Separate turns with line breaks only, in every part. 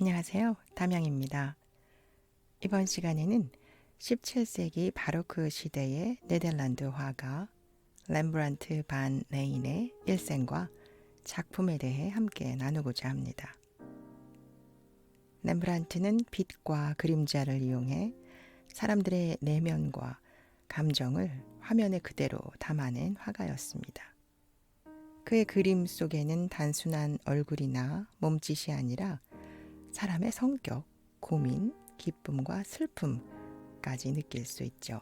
안녕하세요. 담양입니다. 이번 시간에는 17세기 바로크 시대의 네덜란드 화가 렘브란트 반 레인의 일생과 작품에 대해 함께 나누고자 합니다. 렘브란트는 빛과 그림자를 이용해 사람들의 내면과 감정을 화면에 그대로 담아낸 화가였습니다. 그의 그림 속에는 단순한 얼굴이나 몸짓이 아니라 사람의 성격, 고민, 기쁨과 슬픔까지 느낄 수 있죠.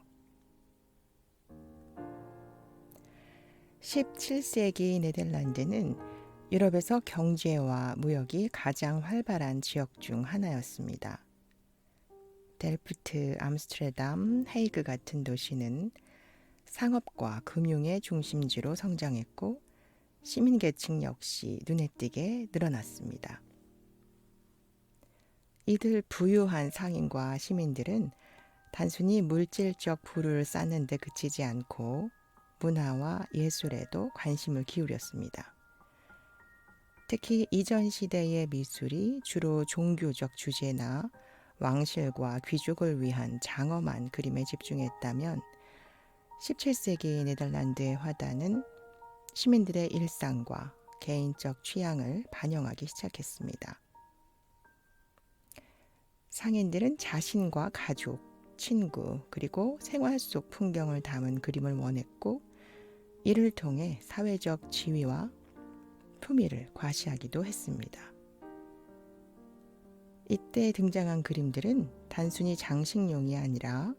17세기 네덜란드는 유럽에서 경제와 무역이 가장 활발한 지역 중 하나였습니다. 델프트, 암스테르담, 헤이그 같은 도시는 상업과 금융의 중심지로 성장했고 시민계층 역시 눈에 띄게 늘어났습니다. 이들 부유한 상인과 시민들은 단순히 물질적 부를 쌓는 데 그치지 않고 문화와 예술에도 관심을 기울였습니다. 특히 이전 시대의 미술이 주로 종교적 주제나 왕실과 귀족을 위한 장엄한 그림에 집중했다면 17세기 네덜란드의 화단은 시민들의 일상과 개인적 취향을 반영하기 시작했습니다. 상인들은 자신과 가족, 친구, 그리고 생활 속 풍경을 담은 그림을 원했고 이를 통해 사회적 지위와 품위를 과시하기도 했습니다. 이때 등장한 그림들은 단순히 장식용이 아니라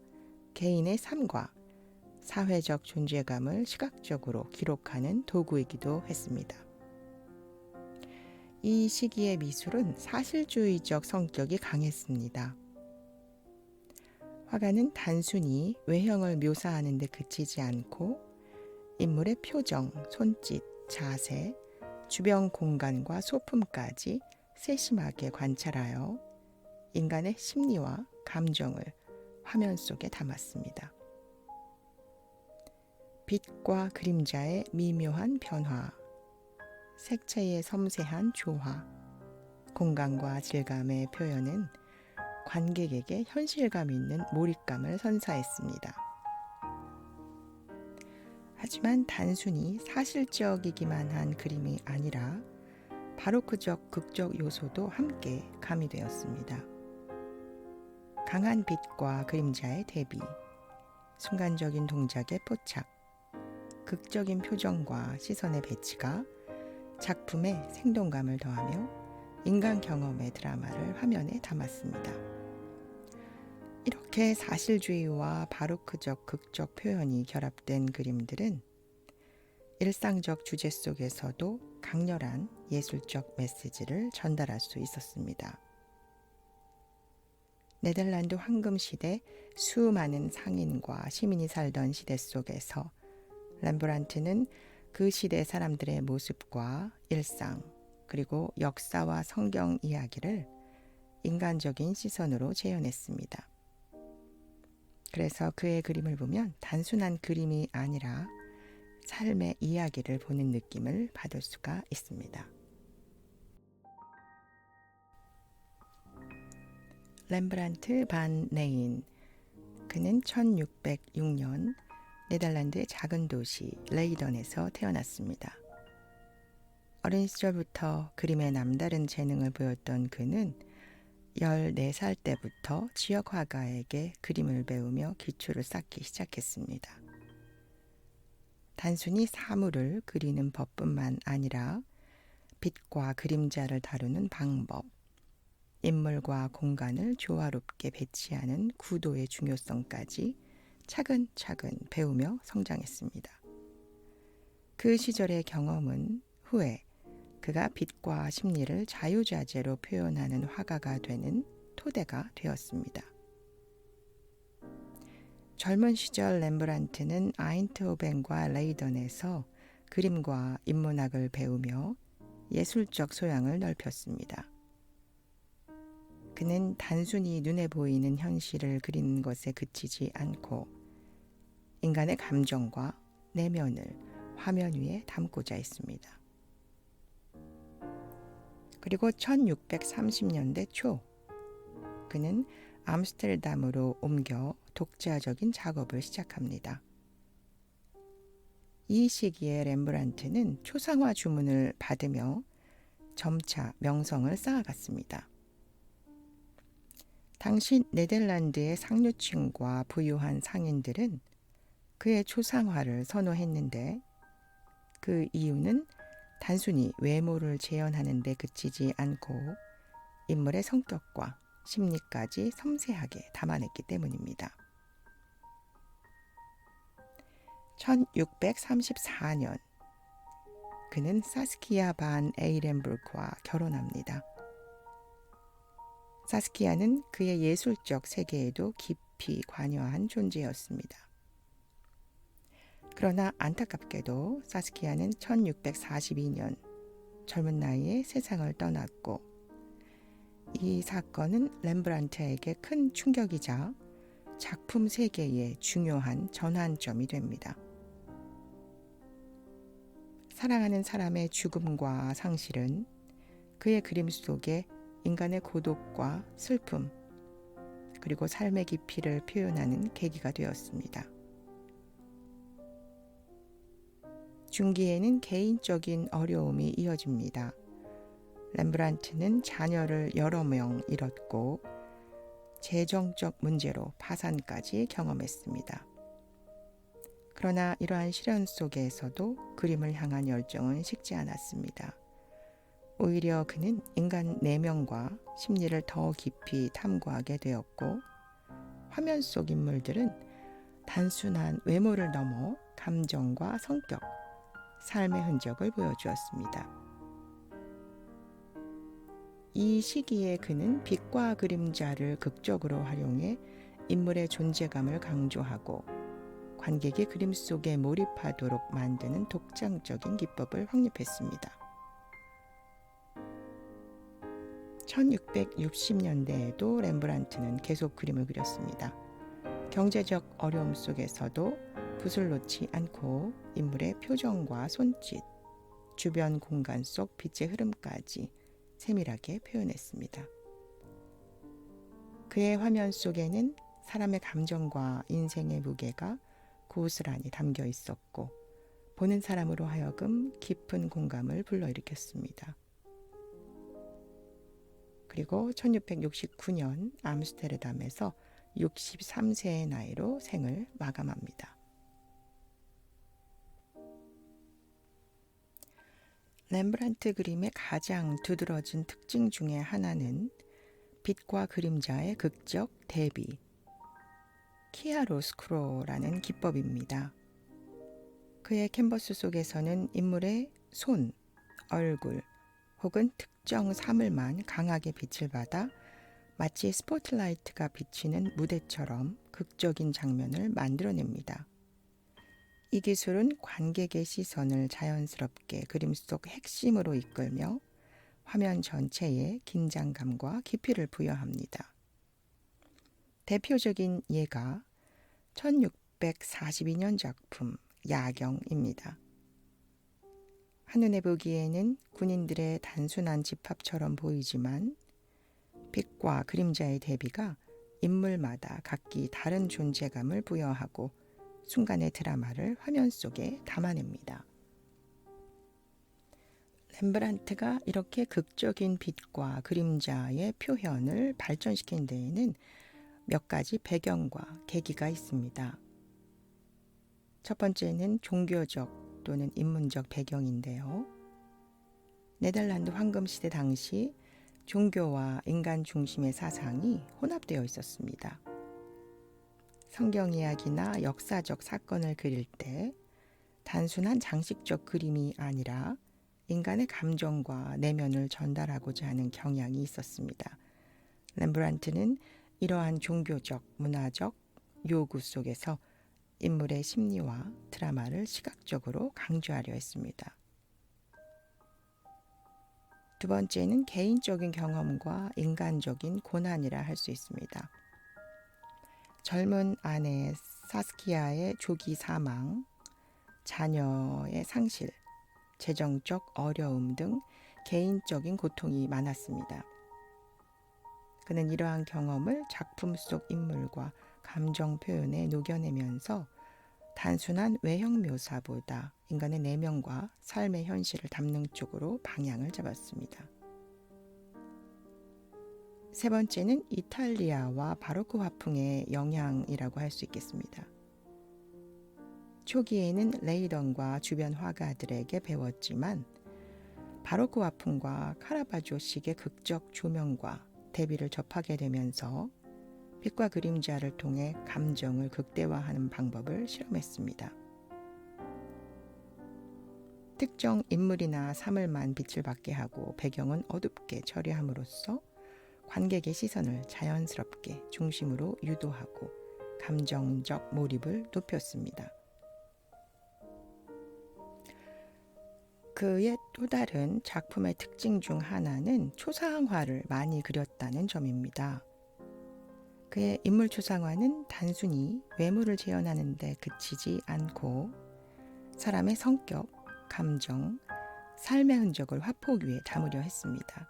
개인의 삶과 사회적 존재감을 시각적으로 기록하는 도구이기도 했습니다. 이 시기의 미술은 사실주의적 성격이 강했습니다. 화가는 단순히 외형을 묘사하는 데 그치지 않고 인물의 표정, 손짓, 자세, 주변 공간과 소품까지 세심하게 관찰하여 인간의 심리와 감정을 화면 속에 담았습니다. 빛과 그림자의 미묘한 변화, 색채의 섬세한 조화, 공간과 질감의 표현은 관객에게 현실감 있는 몰입감을 선사했습니다. 하지만 단순히 사실적이기만 한 그림이 아니라 바로크적 극적 요소도 함께 가미되었습니다. 강한 빛과 그림자의 대비, 순간적인 동작의 포착, 극적인 표정과 시선의 배치가 작품에 생동감을 더하며 인간 경험의 드라마를 화면에 담았습니다. 이렇게 사실주의와 바로크적 극적 표현이 결합된 그림들은 일상적 주제 속에서도 강렬한 예술적 메시지를 전달할 수 있었습니다. 네덜란드 황금 시대 수많은 상인과 시민이 살던 시대 속에서 렘브란트는 그 시대 사람들의 모습과 일상, 그리고 역사와 성경 이야기를 인간적인 시선으로 재현했습니다. 그래서 그의 그림을 보면 단순한 그림이 아니라 삶의 이야기를 보는 느낌을 받을 수가 있습니다. 렘브란트 반 레인, 그는 1606년 네덜란드의 작은 도시 레이던에서 태어났습니다. 어린 시절부터 그림에 남다른 재능을 보였던 그는 14살 때부터 지역 화가에게 그림을 배우며 기초를 쌓기 시작했습니다. 단순히 사물을 그리는 법뿐만 아니라 빛과 그림자를 다루는 방법, 인물과 공간을 조화롭게 배치하는 구도의 중요성까지 차근차근 배우며 성장했습니다. 그 시절의 경험은 후에 그가 빛과 심리를 자유자재로 표현하는 화가가 되는 토대가 되었습니다. 젊은 시절 렘브란트는 아인트호벤과 레이던에서 그림과 인문학을 배우며 예술적 소양을 넓혔습니다. 그는 단순히 눈에 보이는 현실을 그리는 것에 그치지 않고 인간의 감정과 내면을 화면 위에 담고자 했습니다. 그리고 1630년대 초 그는 암스테르담으로 옮겨 독자적인 작업을 시작합니다. 이 시기에 렘브란트는 초상화 주문을 받으며 점차 명성을 쌓아갔습니다. 당시 네덜란드의 상류층과 부유한 상인들은 그의 초상화를 선호했는데 그 이유는 단순히 외모를 재현하는 데 그치지 않고 인물의 성격과 심리까지 섬세하게 담아냈기 때문입니다. 1634년 그는 사스키아 반 에이렌부르크와 결혼합니다. 사스키아는 그의 예술적 세계에도 깊이 관여한 존재였습니다. 그러나 안타깝게도 사스키아는 1642년 젊은 나이에 세상을 떠났고 이 사건은 렘브란트에게 큰 충격이자 작품 세계의 중요한 전환점이 됩니다. 사랑하는 사람의 죽음과 상실은 그의 그림 속에 인간의 고독과 슬픔 그리고 삶의 깊이를 표현하는 계기가 되었습니다. 중기에는 개인적인 어려움이 이어집니다. 렘브란트는 자녀를 여러 명 잃었고 재정적 문제로 파산까지 경험했습니다. 그러나 이러한 시련 속에서도 그림을 향한 열정은 식지 않았습니다. 오히려 그는 인간 내면과 심리를 더 깊이 탐구하게 되었고 화면 속 인물들은 단순한 외모를 넘어 감정과 성격, 삶의 흔적을 보여주었습니다. 이 시기에 그는 빛과 그림자를 극적으로 활용해 인물의 존재감을 강조하고 관객이 그림 속에 몰입하도록 만드는 독창적인 기법을 확립했습니다. 1660년대에도 렘브란트는 계속 그림을 그렸습니다. 경제적 어려움 속에서도 붓을 놓지 않고 인물의 표정과 손짓, 주변 공간 속 빛의 흐름까지 세밀하게 표현했습니다. 그의 화면 속에는 사람의 감정과 인생의 무게가 고스란히 담겨 있었고 보는 사람으로 하여금 깊은 공감을 불러일으켰습니다. 그리고 1669년 암스테르담에서 63세의 나이로 생을 마감합니다. 렘브란트 그림의 가장 두드러진 특징 중에 하나는 빛과 그림자의 극적 대비, 키아로스크로라는 기법입니다. 그의 캔버스 속에서는 인물의 손, 얼굴 혹은 특정 사물만 강하게 빛을 받아 마치 스포트라이트가 비치는 무대처럼 극적인 장면을 만들어냅니다. 이 기술은 관객의 시선을 자연스럽게 그림 속 핵심으로 이끌며 화면 전체에 긴장감과 깊이를 부여합니다. 대표적인 예가 1642년 작품 야경입니다. 한눈에 보기에는 군인들의 단순한 집합처럼 보이지만 빛과 그림자의 대비가 인물마다 각기 다른 존재감을 부여하고 순간의 드라마를 화면 속에 담아냅니다. 렘브란트가 이렇게 극적인 빛과 그림자의 표현을 발전시킨 데에는 몇 가지 배경과 계기가 있습니다. 첫 번째는 종교적 또는 인문적 배경인데요. 네덜란드 황금시대 당시 종교와 인간 중심의 사상이 혼합되어 있었습니다. 성경 이야기나 역사적 사건을 그릴 때 단순한 장식적 그림이 아니라 인간의 감정과 내면을 전달하고자 하는 경향이 있었습니다. 렘브란트는 이러한 종교적, 문화적 요구 속에서 인물의 심리와 드라마를 시각적으로 강조하려 했습니다. 두 번째는 개인적인 경험과 인간적인 고난이라 할 수 있습니다. 젊은 아내 사스키아의 조기 사망, 자녀의 상실, 재정적 어려움 등 개인적인 고통이 많았습니다. 그는 이러한 경험을 작품 속 인물과 감정 표현에 녹여내면서 단순한 외형 묘사보다 인간의 내면과 삶의 현실을 담는 쪽으로 방향을 잡았습니다. 세 번째는 이탈리아와 바로크 화풍의 영향이라고 할 수 있겠습니다. 초기에는 레이던과 주변 화가들에게 배웠지만 바로크 화풍과 카라바조식의 극적 조명과 대비를 접하게 되면서 빛과 그림자를 통해 감정을 극대화하는 방법을 실험했습니다. 특정 인물이나 사물만 빛을 받게 하고 배경은 어둡게 처리함으로써 관객의 시선을 자연스럽게 중심으로 유도하고 감정적 몰입을 높였습니다. 그의 또 다른 작품의 특징 중 하나는 초상화를 많이 그렸다는 점입니다. 그의 인물 초상화는 단순히 외모를 재현하는 데 그치지 않고 사람의 성격, 감정, 삶의 흔적을 화폭 위에 담으려 했습니다.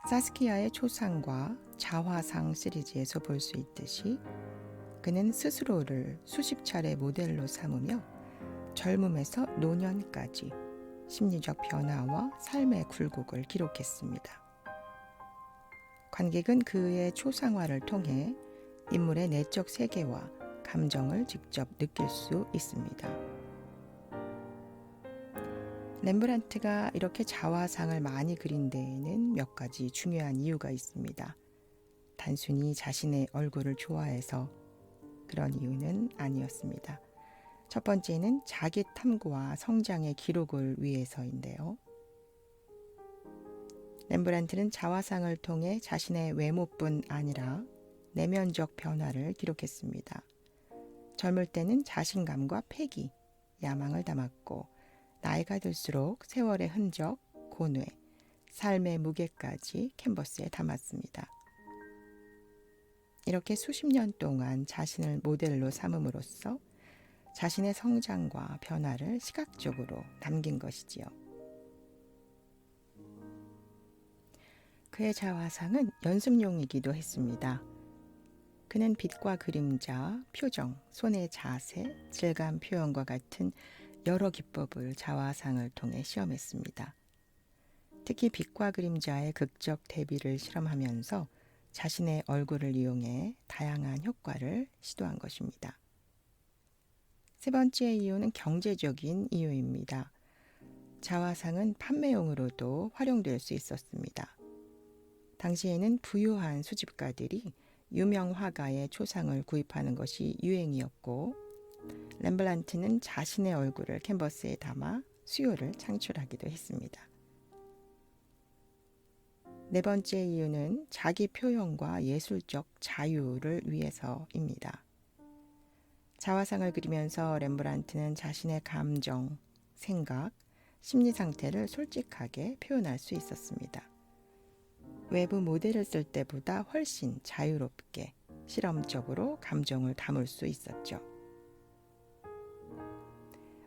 사스키아의 초상과 자화상 시리즈에서 볼 수 있듯이 그는 스스로를 수십 차례 모델로 삼으며 젊음에서 노년까지 심리적 변화와 삶의 굴곡을 기록했습니다. 관객은 그의 초상화를 통해 인물의 내적 세계와 감정을 직접 느낄 수 있습니다. 렘브란트가 이렇게 자화상을 많이 그린 데에는 몇 가지 중요한 이유가 있습니다. 단순히 자신의 얼굴을 좋아해서 그런 이유는 아니었습니다. 첫 번째는 자기 탐구와 성장의 기록을 위해서인데요. 렘브란트는 자화상을 통해 자신의 외모뿐 아니라 내면적 변화를 기록했습니다. 젊을 때는 자신감과 패기, 야망을 담았고 나이가 들수록 세월의 흔적, 고뇌, 삶의 무게까지 캔버스에 담았습니다. 이렇게 수십 년 동안 자신을 모델로 삼음으로써 자신의 성장과 변화를 시각적으로 남긴 것이지요. 그의 자화상은 연습용이기도 했습니다. 그는 빛과 그림자, 표정, 손의 자세, 질감 표현과 같은 여러 기법을 자화상을 통해 시험했습니다. 특히 빛과 그림자의 극적 대비를 실험하면서 자신의 얼굴을 이용해 다양한 효과를 시도한 것입니다. 세 번째 이유는 경제적인 이유입니다. 자화상은 판매용으로도 활용될 수 있었습니다. 당시에는 부유한 수집가들이 유명 화가의 초상을 구입하는 것이 유행이었고 렘브란트는 자신의 얼굴을 캔버스에 담아 수요를 창출하기도 했습니다. 네 번째 이유는 자기 표현과 예술적 자유를 위해서입니다. 자화상을 그리면서 렘브란트는 자신의 감정, 생각, 심리 상태를 솔직하게 표현할 수 있었습니다. 외부 모델을 쓸 때보다 훨씬 자유롭게 실험적으로 감정을 담을 수 있었죠.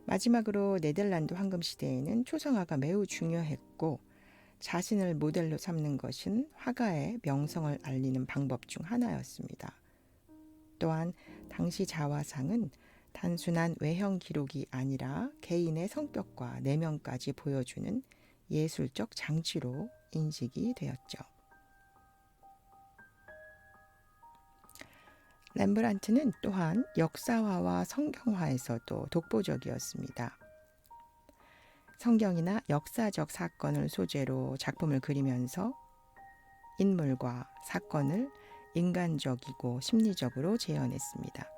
마지막으로 네덜란드 황금 시대에는 초상화가 매우 중요했고 자신을 모델로 삼는 것은 화가의 명성을 알리는 방법 중 하나였습니다. 또한 당시 자화상은 단순한 외형 기록이 아니라 개인의 성격과 내면까지 보여주는 예술적 장치로 인식이 되었죠. 렘브란트는 또한 역사화와 성경화에서도 독보적이었습니다. 성경이나 역사적 사건을 소재로 작품을 그리면서 인물과 사건을 인간적이고 심리적으로 재현했습니다.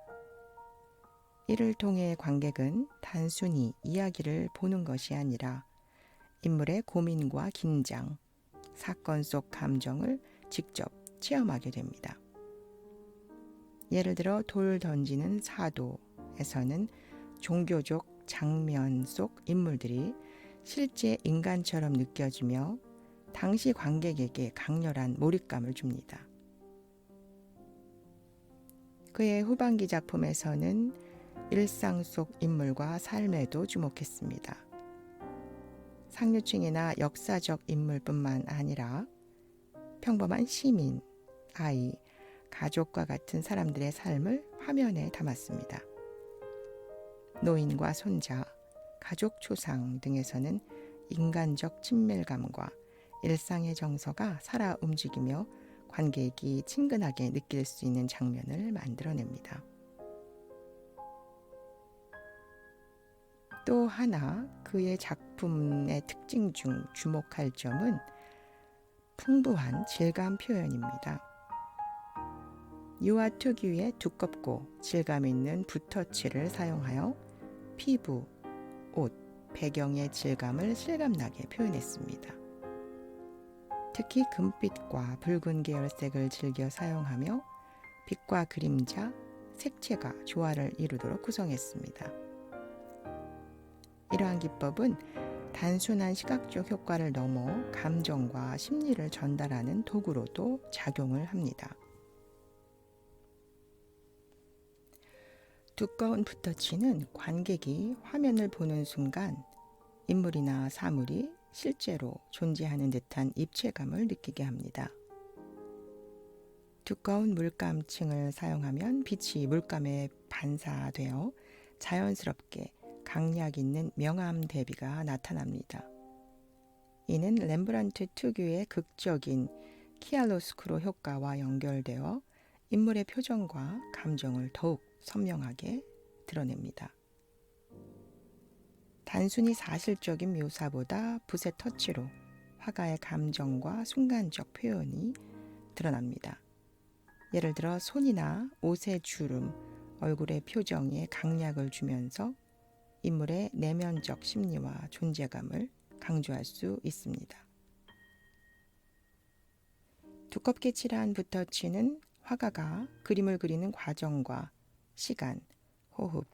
이를 통해 관객은 단순히 이야기를 보는 것이 아니라 인물의 고민과 긴장, 사건 속 감정을 직접 체험하게 됩니다. 예를 들어 돌 던지는 사도에서는 종교적 장면 속 인물들이 실제 인간처럼 느껴지며 당시 관객에게 강렬한 몰입감을 줍니다. 그의 후반기 작품에서는 일상 속 인물과 삶에도 주목했습니다. 상류층이나 역사적 인물뿐만 아니라 평범한 시민, 아이, 가족과 같은 사람들의 삶을 화면에 담았습니다. 노인과 손자, 가족 초상 등에서는 인간적 친밀감과 일상의 정서가 살아 움직이며 관객이 친근하게 느낄 수 있는 장면을 만들어냅니다. 또 하나 그의 작품의 특징 중 주목할 점은 풍부한 질감 표현입니다. 유화 특유의 두껍고 질감 있는 붓터치를 사용하여 피부, 옷, 배경의 질감을 실감나게 표현했습니다. 특히 금빛과 붉은 계열색을 즐겨 사용하며 빛과 그림자, 색채가 조화를 이루도록 구성했습니다. 이러한 기법은 단순한 시각적 효과를 넘어 감정과 심리를 전달하는 도구로도 작용을 합니다. 두꺼운 붓터치는 관객이 화면을 보는 순간 인물이나 사물이 실제로 존재하는 듯한 입체감을 느끼게 합니다. 두꺼운 물감층을 사용하면 빛이 물감에 반사되어 자연스럽게 강약 있는 명암 대비가 나타납니다. 이는 렘브란트 특유의 극적인 키아로스크로 효과와 연결되어 인물의 표정과 감정을 더욱 선명하게 드러냅니다. 단순히 사실적인 묘사보다 붓의 터치로 화가의 감정과 순간적 표현이 드러납니다. 예를 들어 손이나 옷의 주름, 얼굴의 표정에 강약을 주면서 인물의 내면적 심리와 존재감을 강조할 수 있습니다. 두껍게 칠한 붓터치는 화가가 그림을 그리는 과정과 시간, 호흡,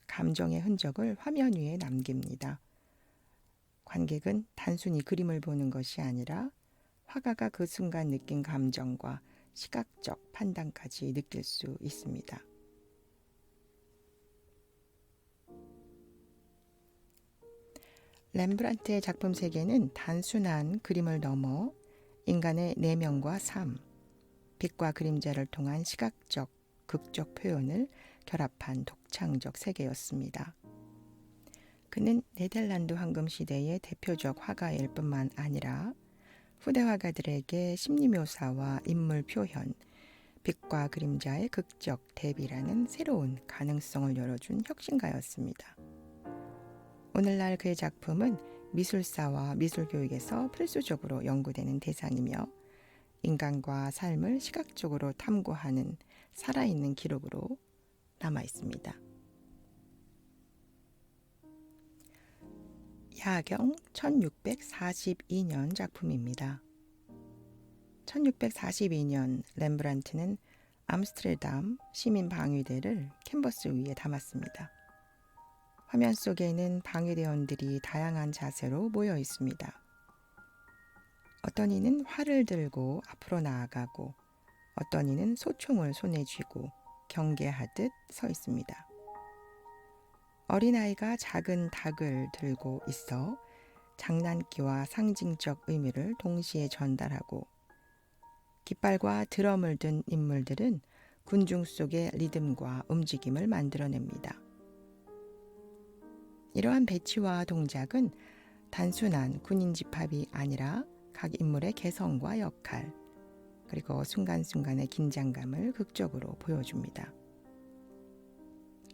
감정의 흔적을 화면 위에 남깁니다. 관객은 단순히 그림을 보는 것이 아니라 화가가 그 순간 느낀 감정과 시각적 판단까지 느낄 수 있습니다. 렘브란트의 작품 세계는 단순한 그림을 넘어 인간의 내면과 삶, 빛과 그림자를 통한 시각적, 극적 표현을 결합한 독창적 세계였습니다. 그는 네덜란드 황금 시대의 대표적 화가일 뿐만 아니라 후대 화가들에게 심리묘사와 인물 표현, 빛과 그림자의 극적 대비라는 새로운 가능성을 열어준 혁신가였습니다. 오늘날 그의 작품은 미술사와 미술교육에서 필수적으로 연구되는 대상이며 인간과 삶을 시각적으로 탐구하는 살아있는 기록으로 남아 있습니다. 야경 1642년 작품입니다. 1642년 렘브란트는 암스테르담 시민 방위대를 캔버스 위에 담았습니다. 화면 속에는 방위대원들이 다양한 자세로 모여 있습니다. 어떤 이는 활을 들고 앞으로 나아가고 어떤 이는 소총을 손에 쥐고 경계하듯 서 있습니다. 어린아이가 작은 닭을 들고 있어 장난기와 상징적 의미를 동시에 전달하고 깃발과 드럼을 든 인물들은 군중 속의 리듬과 움직임을 만들어냅니다. 이러한 배치와 동작은 단순한 군인 집합이 아니라 각 인물의 개성과 역할, 그리고 순간순간의 긴장감을 극적으로 보여줍니다.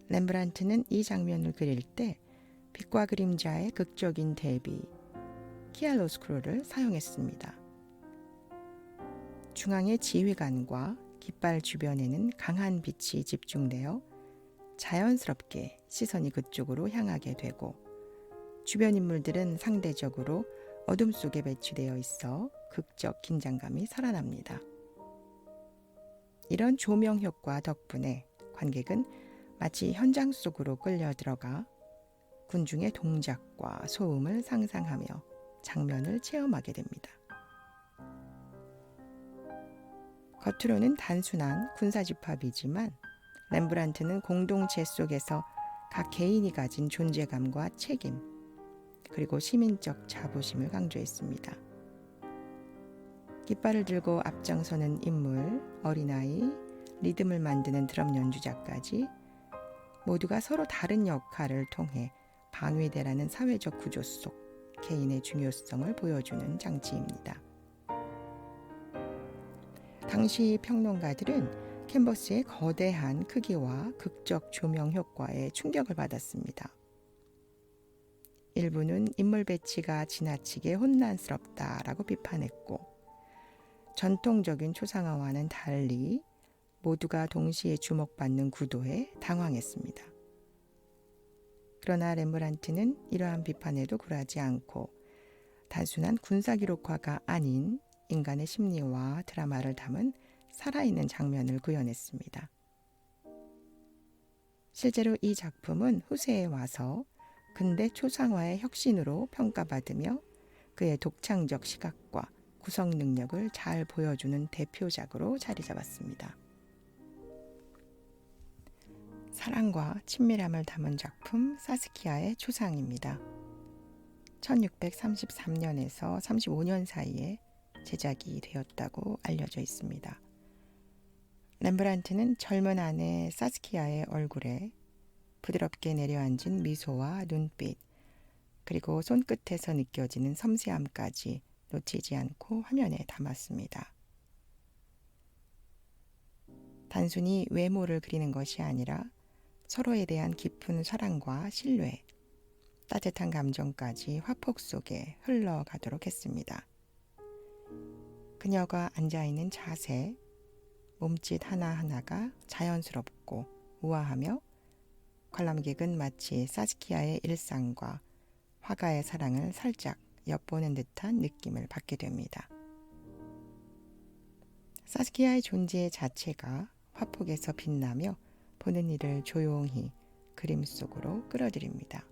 렘브란트는 이 장면을 그릴 때 빛과 그림자의 극적인 대비, 키아로스크로를 사용했습니다. 중앙의 지휘관과 깃발 주변에는 강한 빛이 집중되어 자연스럽게 시선이 그쪽으로 향하게 되고 주변 인물들은 상대적으로 어둠 속에 배치되어 있어 극적 긴장감이 살아납니다. 이런 조명 효과 덕분에 관객은 마치 현장 속으로 끌려 들어가 군중의 동작과 소음을 상상하며 장면을 체험하게 됩니다. 겉으로는 단순한 군사집합이지만 렘브란트는 공동체 속에서 각 개인이 가진 존재감과 책임, 그리고 시민적 자부심을 강조했습니다. 깃발을 들고 앞장서는 인물, 어린아이, 리듬을 만드는 드럼 연주자까지 모두가 서로 다른 역할을 통해 방위대라는 사회적 구조 속 개인의 중요성을 보여주는 장치입니다. 당시 평론가들은 캔버스의 거대한 크기와 극적 조명 효과에 충격을 받았습니다. 일부는 인물 배치가 지나치게 혼란스럽다라고 비판했고, 전통적인 초상화와는 달리 모두가 동시에 주목받는 구도에 당황했습니다. 그러나 렘브란트는 이러한 비판에도 굴하지 않고 단순한 군사기록화가 아닌 인간의 심리와 드라마를 담은 살아있는 장면을 구현했습니다. 실제로 이 작품은 후세에 와서 근대 초상화의 혁신으로 평가받으며 그의 독창적 시각과 구성 능력을 잘 보여주는 대표작으로 자리 잡았습니다. 사랑과 친밀함을 담은 작품 사스키아의 초상입니다. 1633년에서 35년 사이에 제작이 되었다고 알려져 있습니다. 렘브란트는 젊은 아내 사스키아의 얼굴에 부드럽게 내려앉은 미소와 눈빛, 그리고 손끝에서 느껴지는 섬세함까지 놓치지 않고 화면에 담았습니다. 단순히 외모를 그리는 것이 아니라 서로에 대한 깊은 사랑과 신뢰, 따뜻한 감정까지 화폭 속에 흘러가도록 했습니다. 그녀가 앉아있는 자세, 몸짓 하나하나가 자연스럽고 우아하며 관람객은 마치 사스키아의 일상과 화가의 사랑을 살짝 엿보는 듯한 느낌을 받게 됩니다. 사스키아의 존재 자체가 화폭에서 빛나며 보는 이를 조용히 그림 속으로 끌어들입니다.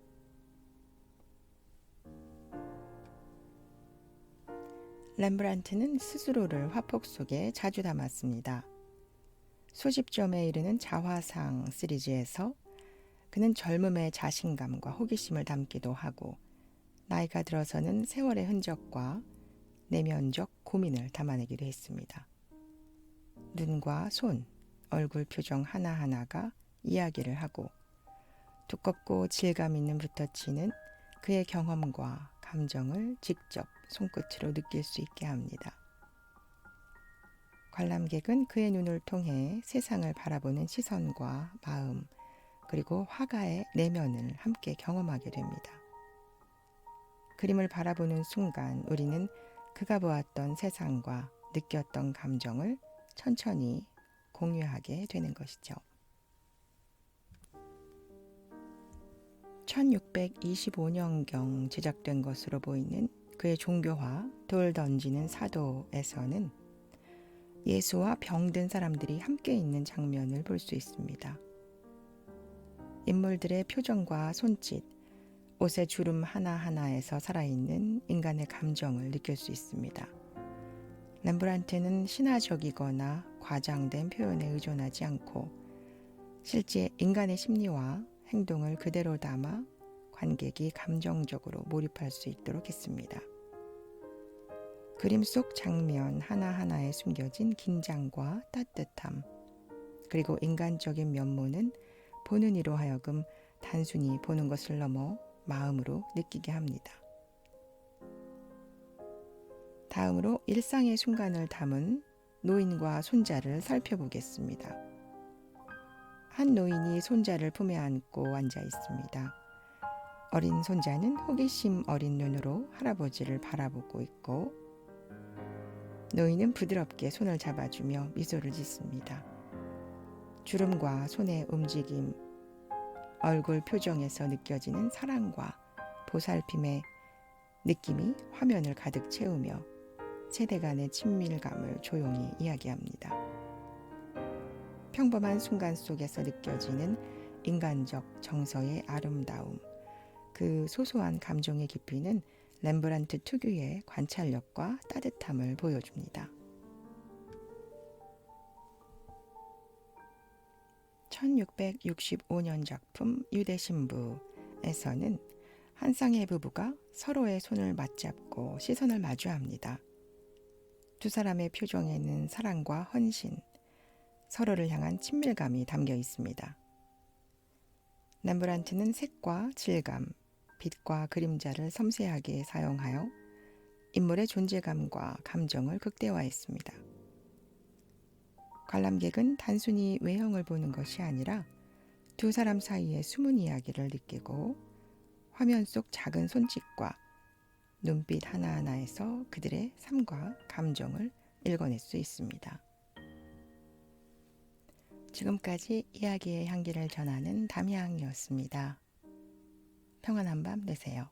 렘브란트는 스스로를 화폭 속에 자주 담았습니다. 수십 점에 이르는 자화상 시리즈에서 그는 젊음의 자신감과 호기심을 담기도 하고, 나이가 들어서는 세월의 흔적과 내면적 고민을 담아내기도 했습니다. 눈과 손, 얼굴 표정 하나하나가 이야기를 하고, 두껍고 질감 있는 붓터치는 그의 경험과 감정을 직접 손끝으로 느낄 수 있게 합니다. 관람객은 그의 눈을 통해 세상을 바라보는 시선과 마음, 그리고 화가의 내면을 함께 경험하게 됩니다. 그림을 바라보는 순간 우리는 그가 보았던 세상과 느꼈던 감정을 천천히 공유하게 되는 것이죠. 1625년경 제작된 것으로 보이는 그의 종교화 돌 던지는 사도에서는 예수와 병든 사람들이 함께 있는 장면을 볼 수 있습니다. 인물들의 표정과 손짓, 옷의 주름 하나하나에서 살아있는 인간의 감정을 느낄 수 있습니다. 렘브란트는 신화적이거나 과장된 표현에 의존하지 않고 실제 인간의 심리와 행동을 그대로 담아 관객이 감정적으로 몰입할 수 있도록 했습니다. 그림 속 장면 하나하나에 숨겨진 긴장과 따뜻함, 그리고 인간적인 면모는 보는 이로 하여금 단순히 보는 것을 넘어 마음으로 느끼게 합니다. 다음으로 일상의 순간을 담은 노인과 손자를 살펴보겠습니다. 한 노인이 손자를 품에 안고 앉아 있습니다. 어린 손자는 호기심 어린 눈으로 할아버지를 바라보고 있고, 노인은 부드럽게 손을 잡아주며 미소를 짓습니다. 주름과 손의 움직임, 얼굴 표정에서 느껴지는 사랑과 보살핌의 느낌이 화면을 가득 채우며 세대 간의 친밀감을 조용히 이야기합니다. 평범한 순간 속에서 느껴지는 인간적 정서의 아름다움, 그 소소한 감정의 깊이는 렘브란트 특유의 관찰력과 따뜻함을 보여줍니다. 1665년 작품 유대신부에서는 한 쌍의 부부가 서로의 손을 맞잡고 시선을 마주합니다. 두 사람의 표정에는 사랑과 헌신, 서로를 향한 친밀감이 담겨 있습니다. 렘브란트는 색과 질감, 빛과 그림자를 섬세하게 사용하여 인물의 존재감과 감정을 극대화했습니다. 관람객은 단순히 외형을 보는 것이 아니라 두 사람 사이의 숨은 이야기를 느끼고 화면 속 작은 손짓과 눈빛 하나하나에서 그들의 삶과 감정을 읽어낼 수 있습니다. 지금까지 이야기의 향기를 전하는 담양이었습니다. 평안한 밤 되세요.